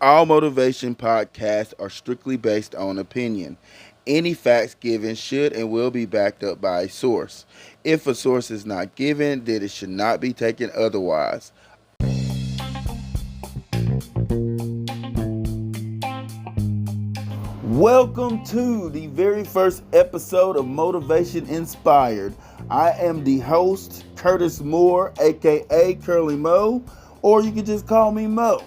All motivation podcasts are strictly based on opinion. Any facts given should and will be backed up by a source. If a source is not given, then it should not be taken otherwise. Welcome to the very first episode of Motivation Inspired. I am the host, Curtis Moore, aka Curly Mo, or you can just call me Mo.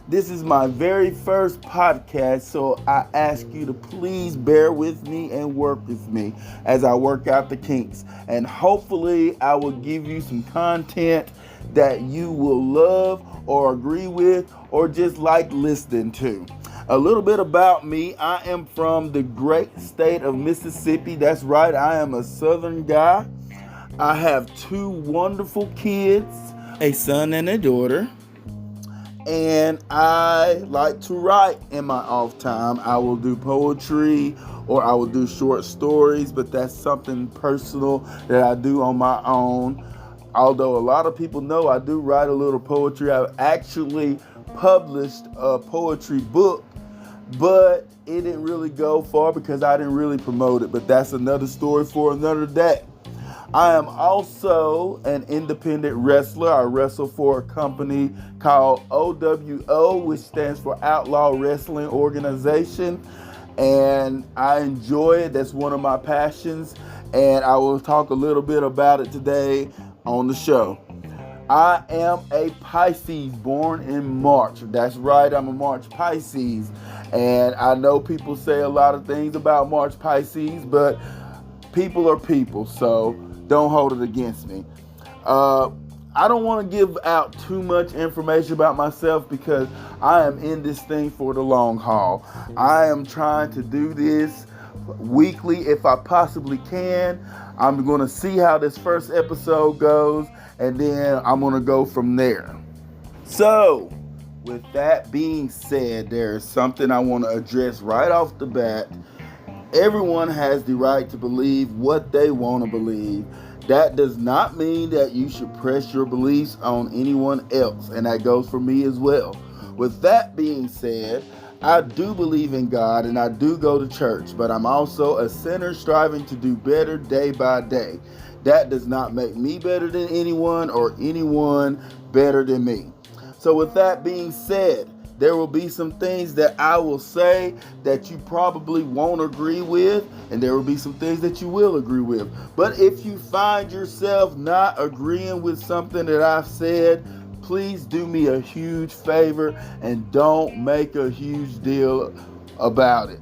This is my very first podcast, so I ask you to please bear with me and work with me as I work out the kinks. And hopefully, I will give you some content that you will love or agree with or just like listening to. A little bit about me. I am from the great state of Mississippi. That's right, I am a southern guy. I have two wonderful kids, a son and a daughter. And I like to write in my off time. I will do poetry or I will do short stories, but that's something personal that I do on my own. Although a lot of people know I do write a little poetry. I've actually published a poetry book, but it didn't really go far because I didn't really promote it. But that's another story for another day. I am also an independent wrestler. I wrestle for a company called OWO, which stands for Outlaw Wrestling Organization. And I enjoy it. That's one of my passions. And I will talk a little bit about it today on the show. I am a Pisces born in March. That's right, I'm a March Pisces. And I know people say a lot of things about March Pisces, but people are people, so don't hold it against me. I don't want to give out too much information about myself because I am in this thing for the long haul. I am trying to do this weekly if I possibly can. I'm going to see how this first episode goes, and then I'm going to go from there. So, with that being said, there is something I want to address right off the bat. Everyone has the right to believe what they want to believe. That does not mean that you should press your beliefs on anyone else, and that goes for me as well. With that being said, I do believe in God and I do go to church, but I'm also a sinner striving to do better day by day. That does not make me better than anyone or anyone better than me. So with that being said, there will be some things that I will say that you probably won't agree with, and there will be some things that you will agree with. But if you find yourself not agreeing with something that I've said, please do me a huge favor and don't make a huge deal about it.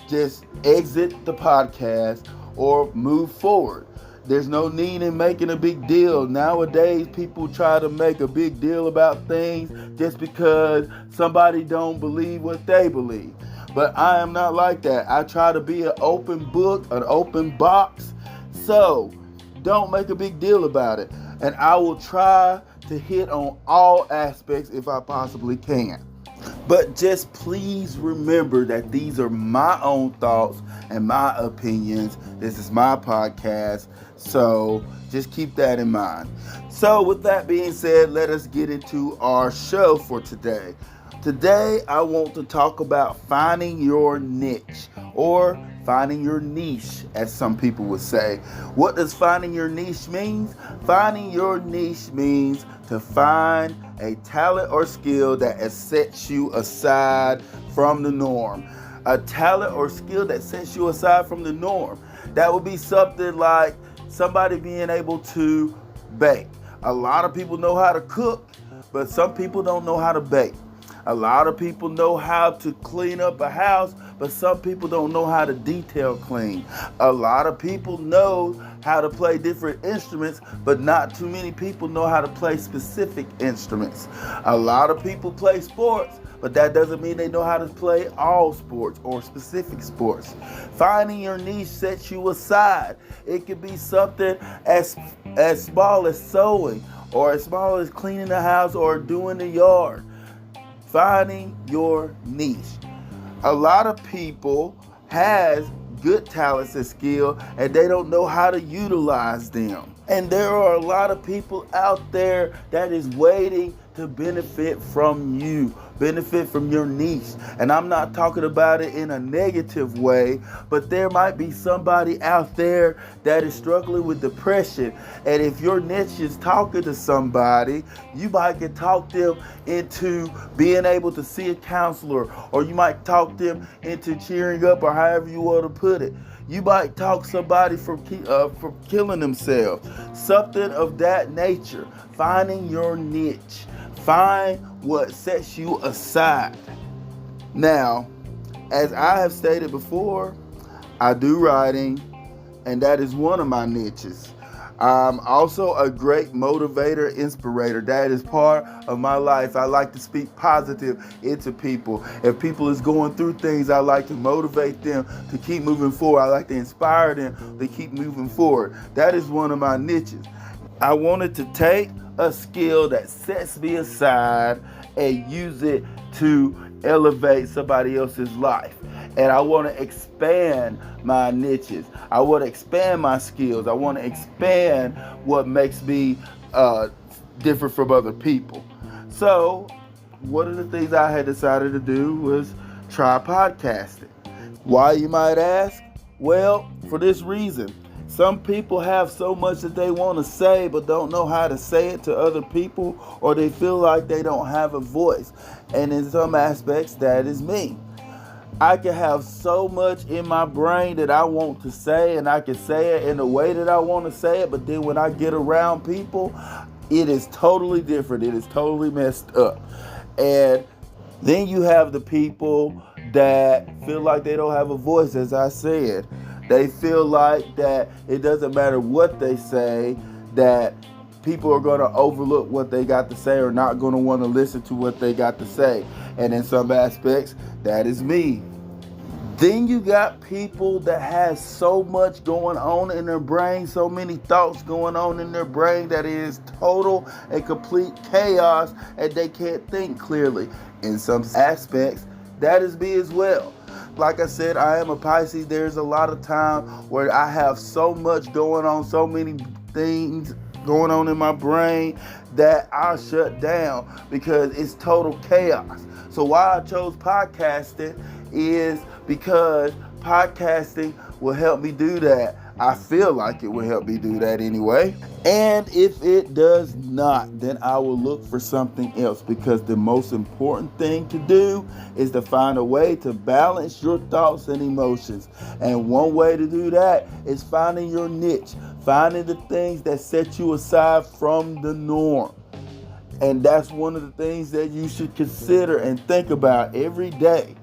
Just exit the podcast or move forward. There's no need in making a big deal. Nowadays, people try to make a big deal about things just because somebody don't believe what they believe. But I am not like that. I try to be an open book, an open box. So, don't make a big deal about it. And I will try to hit on all aspects if I possibly can. But just please remember that these are my own thoughts and my opinions. This is my podcast, so just keep that in mind. So with that being said, let us get into our show for today. Today, I want to talk about finding your niche or finding your niche, as some people would say. What does finding your niche mean? Finding your niche means to find a talent or skill that sets you aside from the norm. A talent or skill that sets you aside from the norm. That would be something like somebody being able to bake. A lot of people know how to cook, but some people don't know how to bake. A lot of people know how to clean up a house, but some people don't know how to detail clean. A lot of people know how to play different instruments, but not too many people know how to play specific instruments. A lot of people play sports, but that doesn't mean they know how to play all sports or specific sports. Finding your niche sets you aside. It could be something as small as sewing, or as small as cleaning the house or doing the yard. Finding your niche. A lot of people has good talents and skill and they don't know how to utilize them. And there are a lot of people out there that is waiting to benefit from you. benefit from your niche. And I'm not talking about it in a negative way, but there might be somebody out there that is struggling with depression. And if your niche is talking to somebody, you might can talk them into being able to see a counselor, or you might talk them into cheering up, or however you want to put it. You might talk somebody from killing themselves. Something of that nature. Finding your niche. Find what sets you aside. Now, as I have stated before, I do writing, and that is one of my niches. I'm also a great motivator, inspirator. That is part of my life. I like to speak positive into people. If people is going through things, I like to motivate them to keep moving forward. I like to inspire them to keep moving forward. That is one of my niches. I wanted to take a skill that sets me aside and use it to elevate somebody else's life. And I want to expand my niches. I want to expand my skills. I want to expand what makes me different from other people. So one of the things I had decided to do was try podcasting. Why, you might ask? Well, for this reason. Some people have so much that they want to say but don't know how to say it to other people, or they feel like they don't have a voice. And in some aspects, that is me. I can have so much in my brain that I want to say, and I can say it in the way that I want to say it, but then when I get around people, it is totally different. It is totally messed up. And then you have the people that feel like they don't have a voice, as I said. They feel like that it doesn't matter what they say, that people are going to overlook what they got to say or not going to want to listen to what they got to say. And in some aspects, that is me. Then you got people that have so much going on in their brain, so many thoughts going on in their brain that it is total and complete chaos and they can't think clearly. In some aspects, that is me as well. Like I said, I am a Pisces. There's a lot of time where I have so much going on, so many things going on in my brain that I shut down because it's total chaos. So why I chose podcasting is because podcasting will help me do that. I feel like it will help me do that anyway. And if it does not, then I will look for something else, because the most important thing to do is to find a way to balance your thoughts and emotions. And one way to do that is finding your niche, finding the things that set you aside from the norm. And that's one of the things that you should consider and think about every day.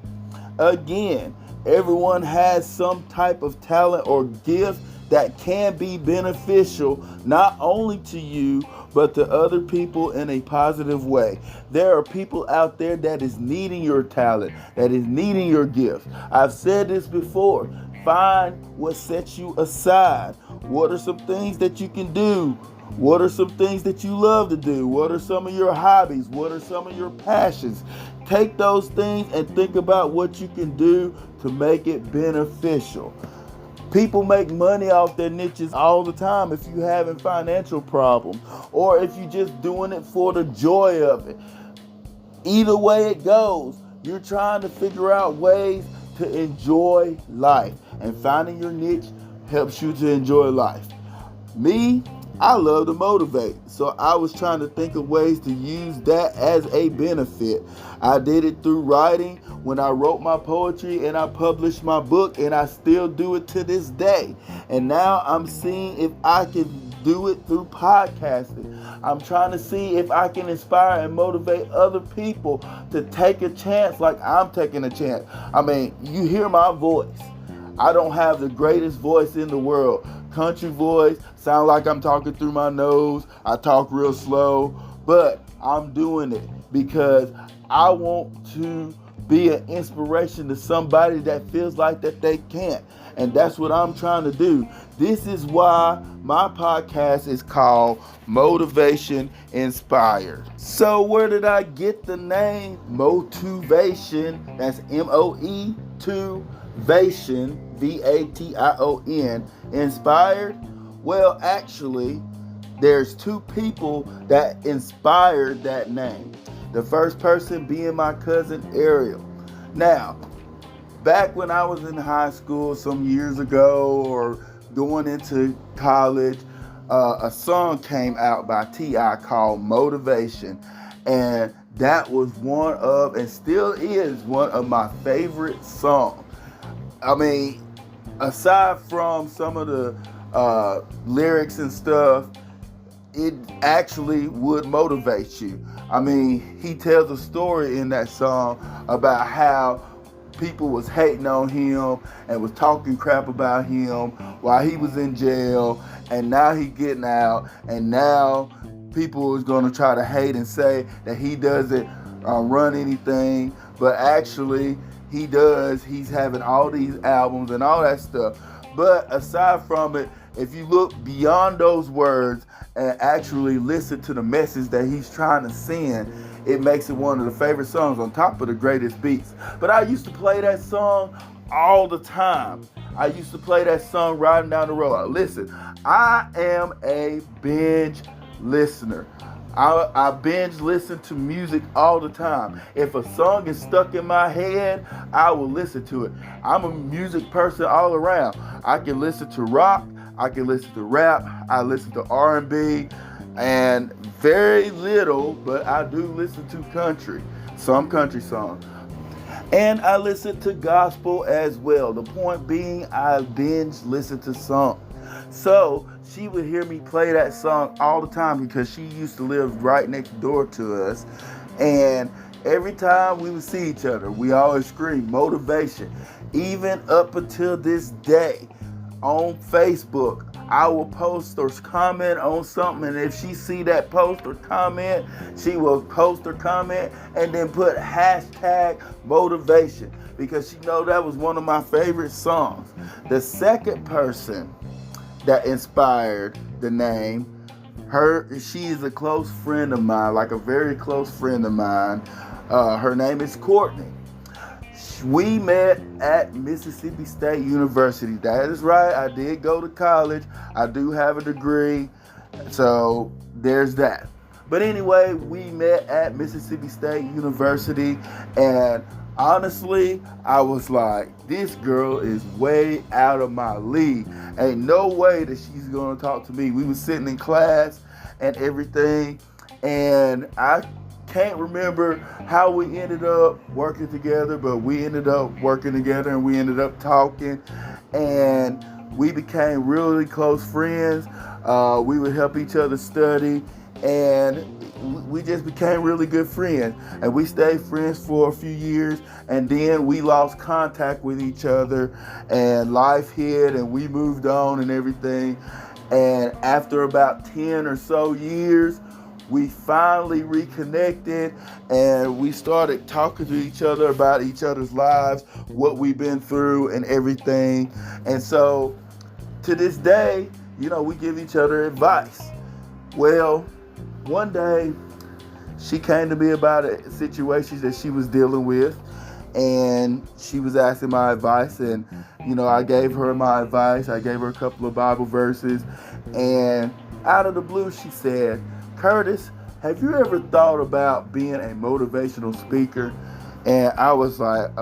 Again, everyone has some type of talent or gift that can be beneficial not only to you but to other people in a positive way. There are people out there that is needing your talent, that is needing your gift. I've said this before. Find what sets you aside. What are some things that you can do? What are some things that you love to do? What are some of your hobbies? What are some of your passions? Take those things and think about what you can do to make it beneficial. People make money off their niches all the time if you're having financial problems, or if you're just doing it for the joy of it. Either way it goes, you're trying to figure out ways to enjoy life, and finding your niche helps you to enjoy life. Me, I love to motivate, so I was trying to think of ways to use that as a benefit. I did it through writing when I wrote my poetry and I published my book, and I still do it to this day. And now I'm seeing if I can do it through podcasting. I'm trying to see if I can inspire and motivate other people to take a chance like I'm taking a chance. I mean, you hear my voice. I don't have the greatest voice in the world. Country voice, sound like I'm talking through my nose. I talk real slow, but I'm doing it because I want to be an inspiration to somebody that feels like that they can't. And that's what I'm trying to do. This is why my podcast is called Motivation Inspired. So where did I get the name Motivation? That's M-O-E-2 Vation, V-A-T-I-O-N, inspired? Well, actually, there's two people that inspired that name. The first person being my cousin Ariel. Now, back when I was in high school some years ago or going into college, a song came out by T.I. called Motivation. And that was one of, and still is, one of my favorite songs. I mean, aside from some of the lyrics and stuff, it actually would motivate you. I mean, he tells a story in that song about how people was hating on him and was talking crap about him while he was in jail, and now he getting out, and now people is going to try to hate and say that he doesn't run anything, but actually he does. He's having all these albums and all that stuff. But aside from it, if you look beyond those words and actually listen to the message that he's trying to send, it makes it one of the favorite songs on top of the greatest beats. But I used to play that song all the time. I used to play that song riding down the road. Listen, I am a binge listener. I binge listen to music all the time. If a song is stuck in my head, I will listen to it. I'm a music person all around. I can listen to rock, I can listen to rap, I listen to R&B, and very little, but I do listen to country, some country songs. And I listen to gospel as well. The point being, I binge listen to songs. So she would hear me play that song all the time because she used to live right next door to us. And every time we would see each other, we always scream motivation. Even up until this day on Facebook, I will post or comment on something, and if she see that post or comment, she will post or comment and then put hashtag motivation because she know that was one of my favorite songs. The second person that inspired the name, she is a close friend of mine, like a very close friend of mine. Her name is Courtney. We met at Mississippi State University. That is right, I did go to college. I do have a degree, so there's that. But anyway, we met at Mississippi State University, and honestly, I was like, this girl is way out of my league. Ain't no way that she's gonna talk to me. We was sitting in class and everything, and I can't remember how we ended up working together, but we ended up working together and we ended up talking, and we became really close friends. We would help each other study, and we just became really good friends, and we stayed friends for a few years, and then we lost contact with each other, and life hit, and we moved on and everything. And after about 10 or so years, we finally reconnected, and we started talking to each other about each other's lives, what we've been through and everything. And so to this day, we give each other advice. Well, one day she came to me about a situation that she was dealing with, and she was asking my advice, and I gave her my advice. I gave her a couple of Bible verses, and out of the blue she said, "Curtis, have you ever thought about being a motivational speaker?" And I was like,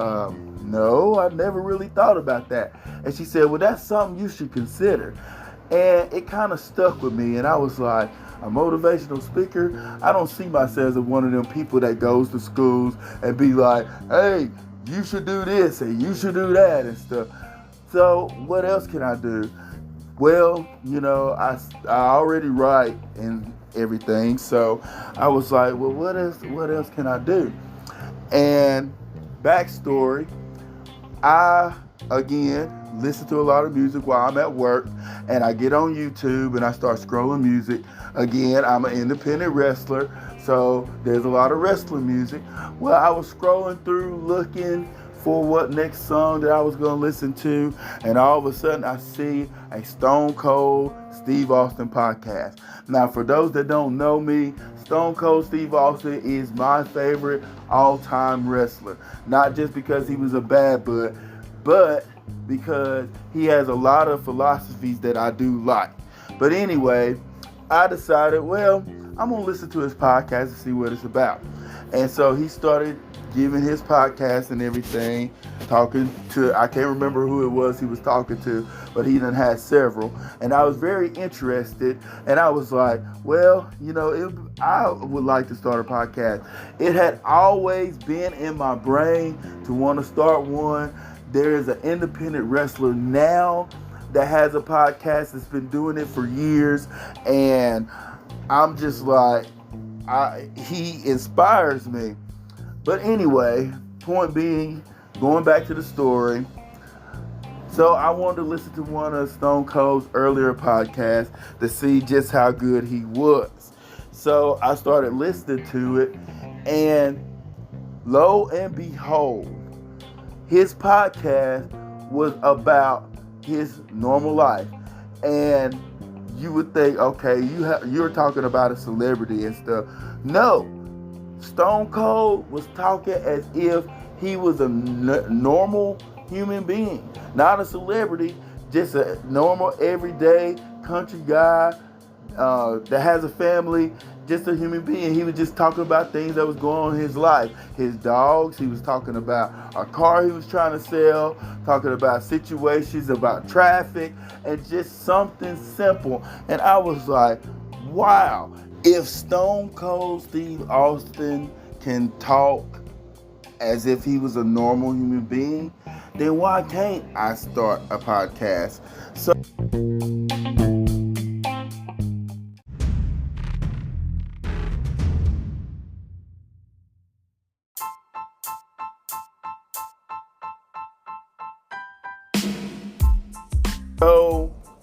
no, I never really thought about that. And she said, well, that's something you should consider. And it kind of stuck with me, and I was like, a motivational speaker? I don't see myself as one of them people that goes to schools and be like, hey, you should do this and you should do that and stuff. So what else can I do? Well, I already write and everything, so I was like, well, what else can I do? And backstory, I again listen to a lot of music while I'm at work, and I get on YouTube and I start scrolling music. Again, I'm an independent wrestler, so there's a lot of wrestling music. Well, I was scrolling through looking for what next song that I was going to listen to, and all of a sudden I see a Stone Cold Steve Austin podcast. Now, for those that don't know me, Stone Cold Steve Austin is my favorite all-time wrestler. Not just because he was a bad boy, but because he has a lot of philosophies that I do like. But anyway, I decided, well, I'm going to listen to his podcast and see what it's about. And so he started giving his podcast and everything, talking to, I can't remember who it was he was talking to, but he done had several. And I was very interested, and I was like, well, I would like to start a podcast. It had always been in my brain to want to start one. There is an independent wrestler now that has a podcast that's been doing it for years, and I'm just like, he inspires me. But anyway, point being, going back to the story, so I wanted to listen to one of Stone Cold's earlier podcasts to see just how good he was. So I started listening to it, and lo and behold, his podcast was about his normal life. And you would think, okay, you're talking about a celebrity and stuff. No, Stone Cold was talking as if he was a normal human being, not a celebrity, just a normal, everyday country guy that has a family, just a human being. He was just talking about things that was going on in his life. His dogs, he was talking about a car he was trying to sell, talking about situations, about traffic, and just something simple. And I was like, wow, if Stone Cold Steve Austin can talk as if he was a normal human being, then why can't I start a podcast? So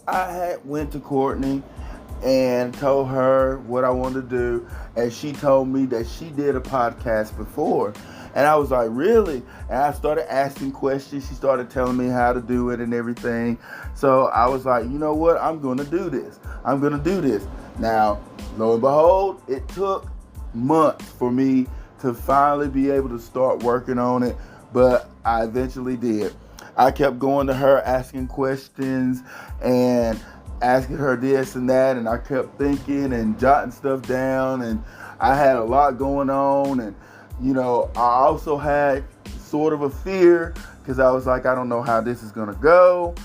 I went to Courtney and told her what I wanted to do, and she told me that she did a podcast before. And I was like, really? And I started asking questions. She started telling me how to do it and everything. So I was like, you know what? I'm going to do this. Now, lo and behold, it took months for me to finally be able to start working on it, but I eventually did. I kept going to her, asking questions and asking her this and that, and I kept thinking and jotting stuff down, and I had a lot going on. And I also had sort of a fear because I was like, I don't know how this is gonna go.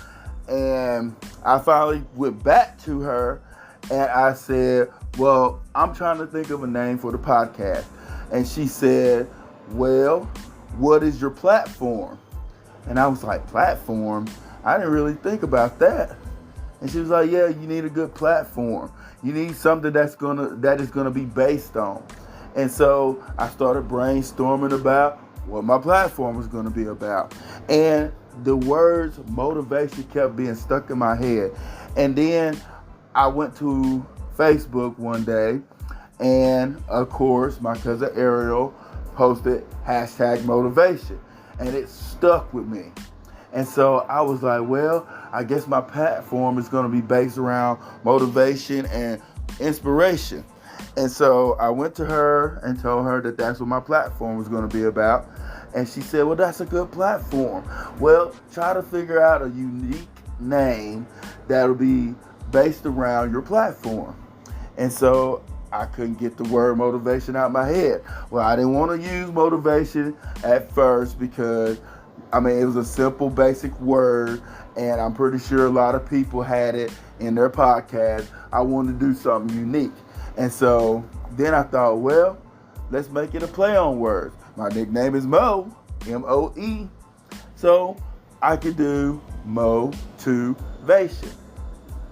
And I finally went back to her and I said, well, I'm trying to think of a name for the podcast. And she said, well, what is your platform? And I was like, platform? I didn't really think about that. And she was like, yeah, you need a good platform. You need something that is gonna be based on. And so I started brainstorming about what my platform was gonna be about. And the words motivation kept being stuck in my head. And then I went to Facebook one day, and of course my cousin Ariel posted #motivation, and it stuck with me. And so I was like, well, I guess my platform is going to be based around motivation and inspiration. And so I went to her and told her that that's what my platform was going to be about. And she said, well, that's a good platform. Well, try to figure out a unique name that'll be based around your platform. And so I couldn't get the word motivation out of my head. Well, I didn't want to use motivation at first because it was a simple, basic word, and I'm pretty sure a lot of people had it in their podcast. I wanted to do something unique. And so then I thought, well, let's make it a play on words. My nickname is Mo, M-O-E. So I could do Mo-to-vation.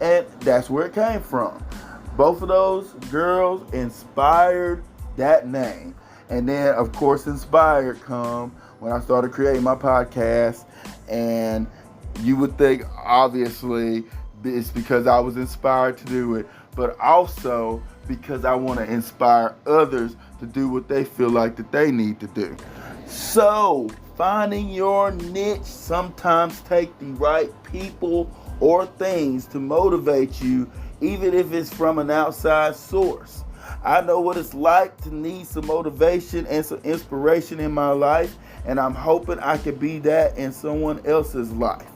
And that's where it came from. Both of those girls inspired that name. And then, of course, inspired come when I started creating my podcast. And you would think, obviously, it's because I was inspired to do it, but also because I want to inspire others to do what they feel like that they need to do. So, finding your niche sometimes take the right people or things to motivate you, even if it's from an outside source. I know what it's like to need some motivation and some inspiration in my life, and I'm hoping I can be that in someone else's life.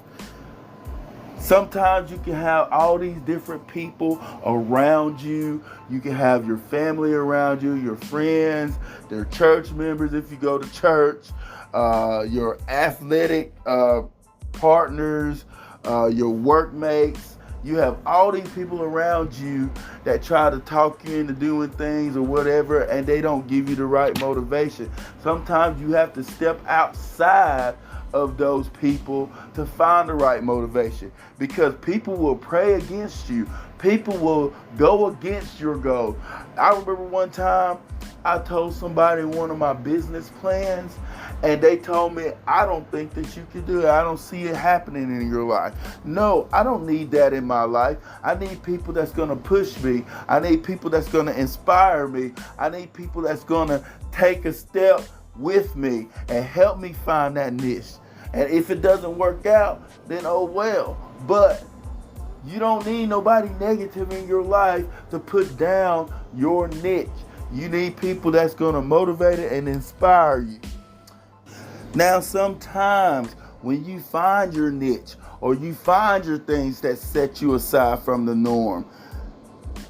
Sometimes you can have all these different people around you. You can have your family around you, your friends, their church members if you go to church, your athletic partners, your workmates. You have all these people around you that try to talk you into doing things or whatever, and they don't give you the right motivation. Sometimes you have to step outside of those people to find the right motivation, because people will pray against you. People will go against your goal. I remember one time I told somebody one of my business plans, and they told me, I don't think that you can do it. I don't see it happening in your life. No, I don't need that in my life. I need people that's going to push me. I need people that's going to inspire me. I need people that's going to take a step with me and help me find that niche. And if it doesn't work out, then oh well. But you don't need nobody negative in your life to put down your niche. You need people that's going to motivate it and inspire you. Now, sometimes when you find your niche or you find your things that set you aside from the norm,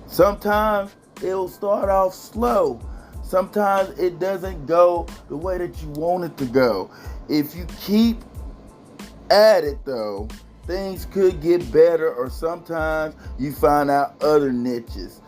sometimes it'll start off slow. Sometimes it doesn't go the way that you want it to go. If you keep at it though, things could get better, or sometimes you find out other niches.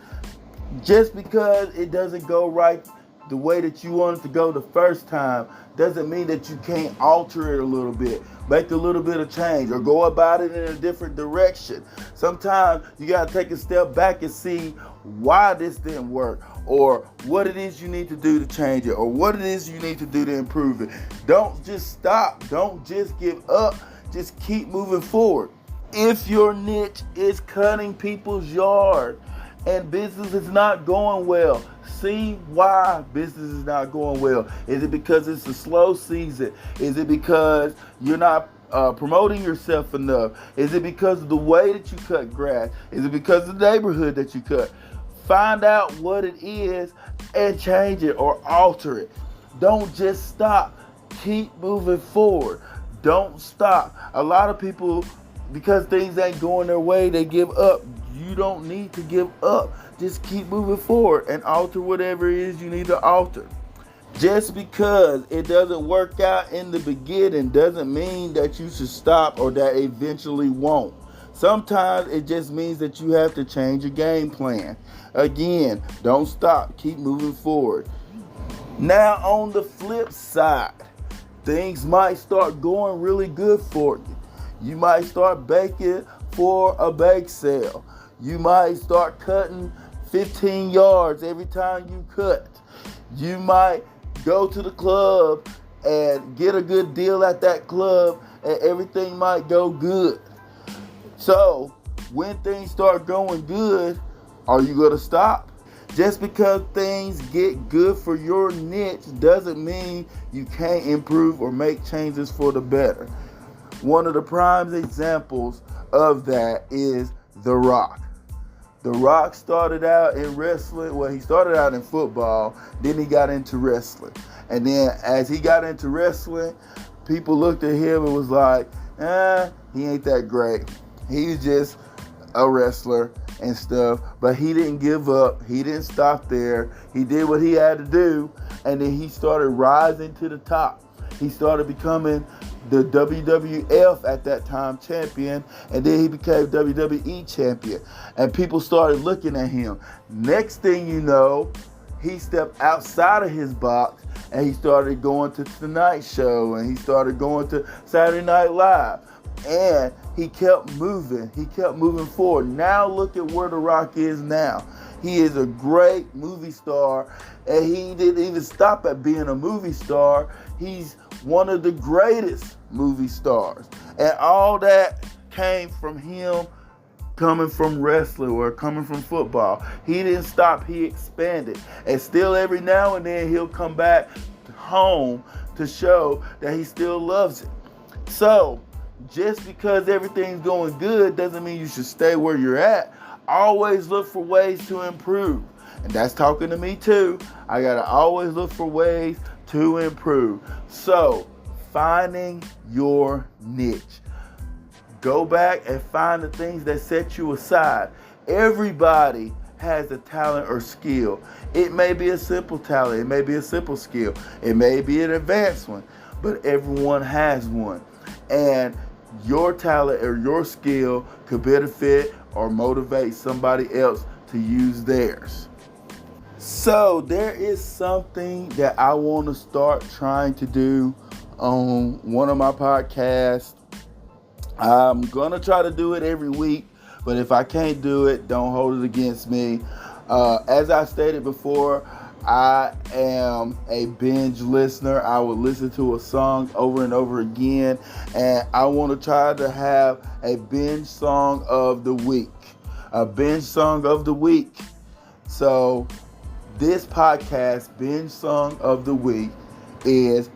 Just because it doesn't go right the way that you want it to go the first time doesn't mean that you can't alter it a little bit, make a little bit of change, or go about it in a different direction. Sometimes you got to take a step back and see why this didn't work, or what it is you need to do to change it, or what it is you need to do to improve it. Don't just stop. Don't just give up. Just keep moving forward. If your niche is cutting people's yard and business is not going well, see why business is not going well. Is it because it's a slow season? Is it because you're not promoting yourself enough? Is it because of the way that you cut grass? Is it because of the neighborhood that you cut? Find out what it is and change it or alter it. Don't just stop. Keep moving forward. Don't stop. A lot of people, because things ain't going their way, they give up. You don't need to give up. Just keep moving forward and alter whatever it is you need to alter. Just because it doesn't work out in the beginning doesn't mean that you should stop or that eventually won't. Sometimes it just means that you have to change your game plan. Again, don't stop. Keep moving forward. Now, on the flip side, things might start going really good for you. You might start baking for a bake sale. You might start cutting 15 yards every time you cut. You might go to the club and get a good deal at that club, and everything might go good. So, when things start going good, are you going to stop? Just because things get good for your niche doesn't mean you can't improve or make changes for the better. One of the prime examples of that is The Rock. The Rock started out in wrestling. Well, he started out in football, then he got into wrestling. And then as he got into wrestling, people looked at him and was like, he ain't that great. He's just a wrestler and stuff. But he didn't give up. He didn't stop there. He did what he had to do, and then he started rising to the top. He started becoming the WWF at that time champion, and then he became WWE champion. And people started looking at him. Next thing you know, he stepped outside of his box, and he started going to Tonight Show, and he started going to Saturday Night Live. And he kept moving. He kept moving forward. Now look at where The Rock is now. He is a great movie star, and he didn't even stop at being a movie star. He's one of the greatest movie stars. And all that came from him coming from wrestling or coming from football. He didn't stop. He expanded. And still every now and then he'll come back home to show that he still loves it. So, just because everything's going good doesn't mean you should stay where you're at. Always look for ways to improve. And that's talking to me too. I gotta always look for ways to improve. So, finding your niche. Go back and find the things that set you aside. Everybody has a talent or skill. It may be a simple talent. It may be a simple skill. It may be an advanced one, but everyone has one. And your talent or your skill could benefit or motivate somebody else to use theirs. So there is something that I want to start trying to do on one of my podcasts. I'm going to try to do it every week, but if I can't do it, don't hold it against me. As I stated before, I am a binge listener. I will listen to a song over and over again, and I want to try to have a binge song of the week. A binge song of the week. So this podcast, binge song of the week, is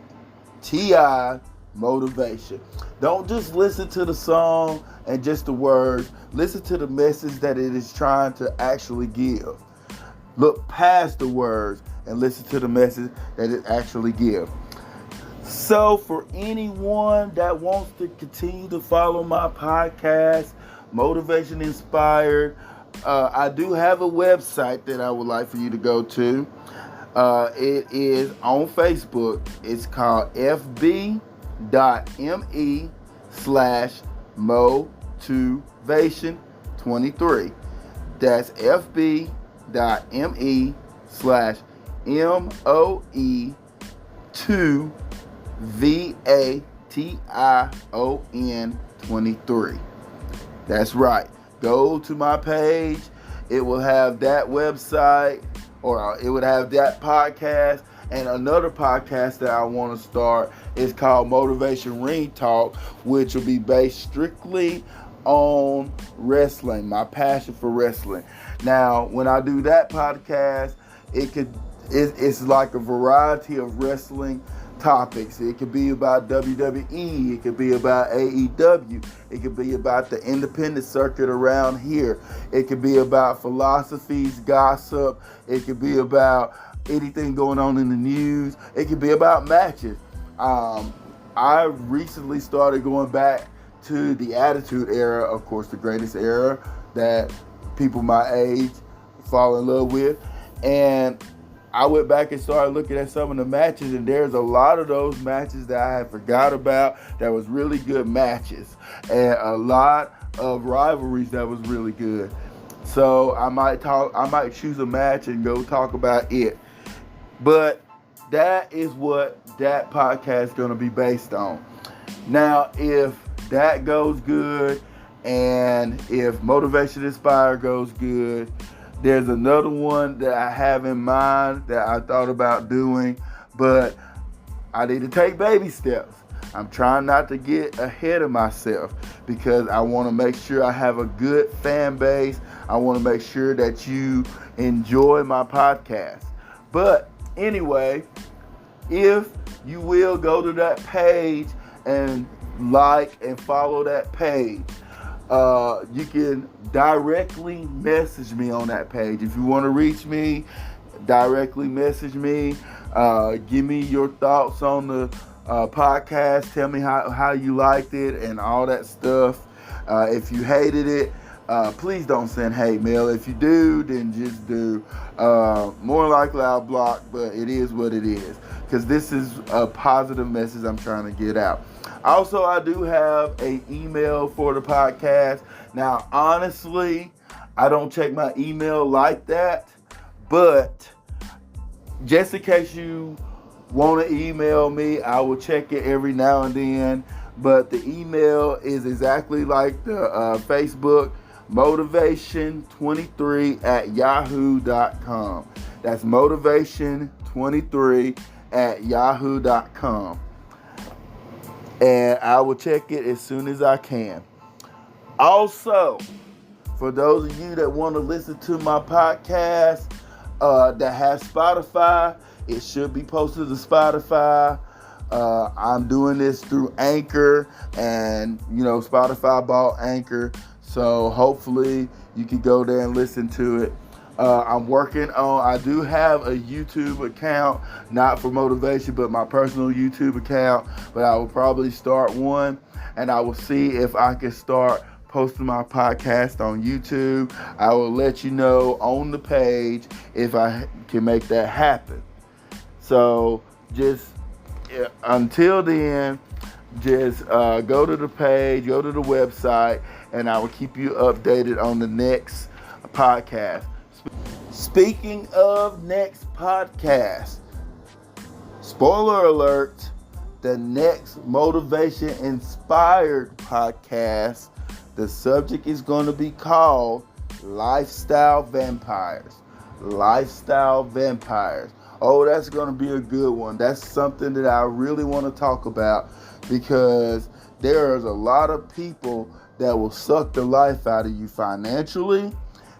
T.I. Motivation. Don't just listen to the song and just the words. Listen to the message that it is trying to actually give. Look past the words and listen to the message that it actually gives. So for anyone that wants to continue to follow my podcast, Motivation Inspired, I do have a website that I would like for you to go to. It is on Facebook. It's called fb.me/motivation23. That's fb.me/moe2vation23. That's right. Go to my page. It will have that website, or it would have that podcast. And another podcast that I want to start is called Motivation Ring Talk, which will be based strictly on wrestling, my passion for wrestling. Now, when I do that podcast, it's like a variety of wrestling topics. It could be about WWE, it could be about AEW, it could be about the independent circuit around here, it could be about philosophies, gossip, it could be about anything going on in the news, it could be about matches. I recently started going back to the Attitude Era, of course the greatest era that people my age fall in love with, and I went back and started looking at some of the matches, and there's a lot of those matches that I had forgot about that was really good matches, and a lot of rivalries that was really good. So I might choose a match and go talk about it. But that is what that podcast is going to be based on. Now, if that goes good, and if Motivation Inspired goes good, there's another one that I have in mind that I thought about doing, but I need to take baby steps. I'm trying not to get ahead of myself because I want to make sure I have a good fan base. I want to make sure that you enjoy my podcast. But anyway, if you will go to that page and like and follow that page, you can directly message me on that page. If you want to reach me, directly message me. Give me your thoughts on the podcast. Tell me how you liked it and all that stuff. If you hated it, please don't send hate mail. If you do, then just do. More likely I'll block, but it is what it is, because this is a positive message I'm trying to get out. Also, I do have an email for the podcast. Now, honestly, I don't check my email like that, but just in case you want to email me, I will check it every now and then. But the email is exactly like the Facebook, motivation23@yahoo.com. That's motivation23@yahoo.com. And I will check it as soon as I can. Also, for those of you that want to listen to my podcast that has Spotify, it should be posted to Spotify. I'm doing this through Anchor, and Spotify bought Anchor, so hopefully you can go there and listen to it. I do have a YouTube account, not for motivation, but my personal YouTube account, but I will probably start one. and I will see if I can start posting my podcast on YouTube. I will let you know on the page if I can make that happen. So just until then, just go to the page, go to the website, and I will keep you updated on the next podcast. Speaking of next podcast, spoiler alert, the next Motivation Inspired podcast, the subject is going to be called Lifestyle Vampires. Lifestyle Vampires. Oh, that's going to be a good one. That's something that I really want to talk about, because there's a lot of people that will suck the life out of you financially.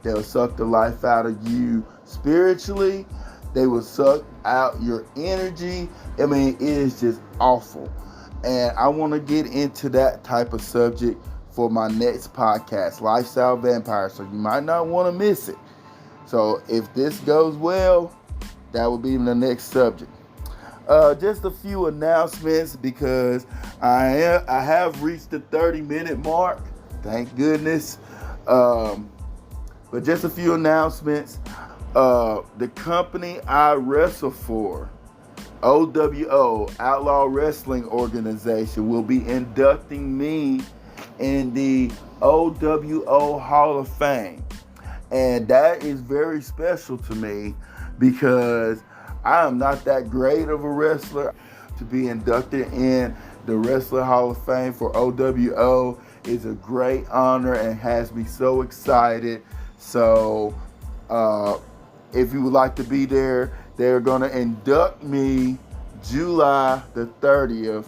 They'll suck the life out of you spiritually. They will suck out your energy. I mean, it is just awful. And I want to get into that type of subject for my next podcast, Lifestyle Vampire. So you might not want to miss it. So if this goes well, that will be the next subject. Just a few announcements, because I have reached the 30-minute mark. Thank goodness. But just a few announcements. The company I wrestle for, OWO, Outlaw Wrestling Organization, will be inducting me in the OWO Hall of Fame. And that is very special to me, because I am not that great of a wrestler. To be inducted in the Wrestling Hall of Fame for OWO is a great honor and has me so excited. So if you would like to be there, they're going to induct me July the 30th.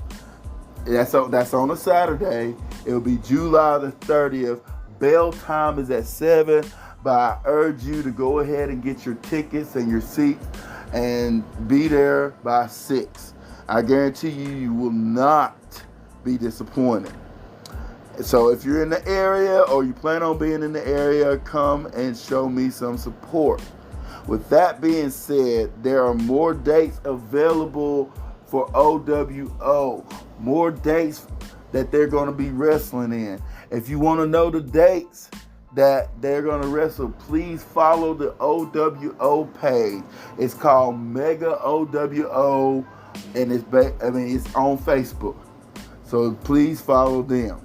That's on a Saturday. It'll be July the 30th. Bell time is at 7, but I urge you to go ahead and get your tickets and your seats and be there by 6. I guarantee you will not be disappointed. So if you're in the area or you plan on being in the area, come and show me some support. With that being said, there are more dates available for OWO. More dates that they're going to be wrestling in. If you want to know the dates that they're going to wrestle, please follow the OWO page. It's called Mega OWO, and it's on Facebook. So please follow them.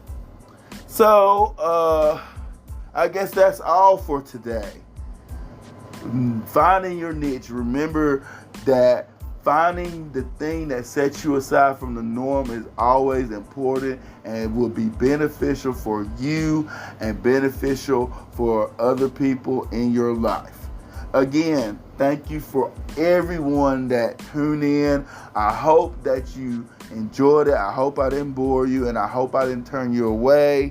So I guess that's all for today. Finding your niche. Remember that finding the thing that sets you aside from the norm is always important and will be beneficial for you and beneficial for other people in your life. Again, thank you for everyone that tuned in. I hope that you enjoyed it. I hope I didn't bore you, and I hope I didn't turn you away.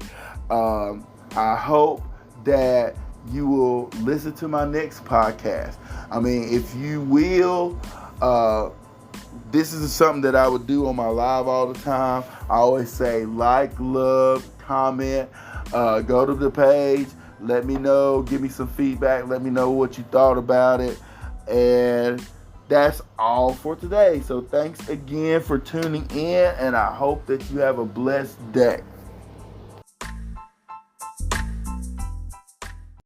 I hope that you will listen to my next podcast. I mean, if you will, this is something that I would do on my live all the time. I always say like, love, comment, go to the page, let me know, give me some feedback, let me know what you thought about it. And that's all for today. So thanks again for tuning in, and I hope that you have a blessed day.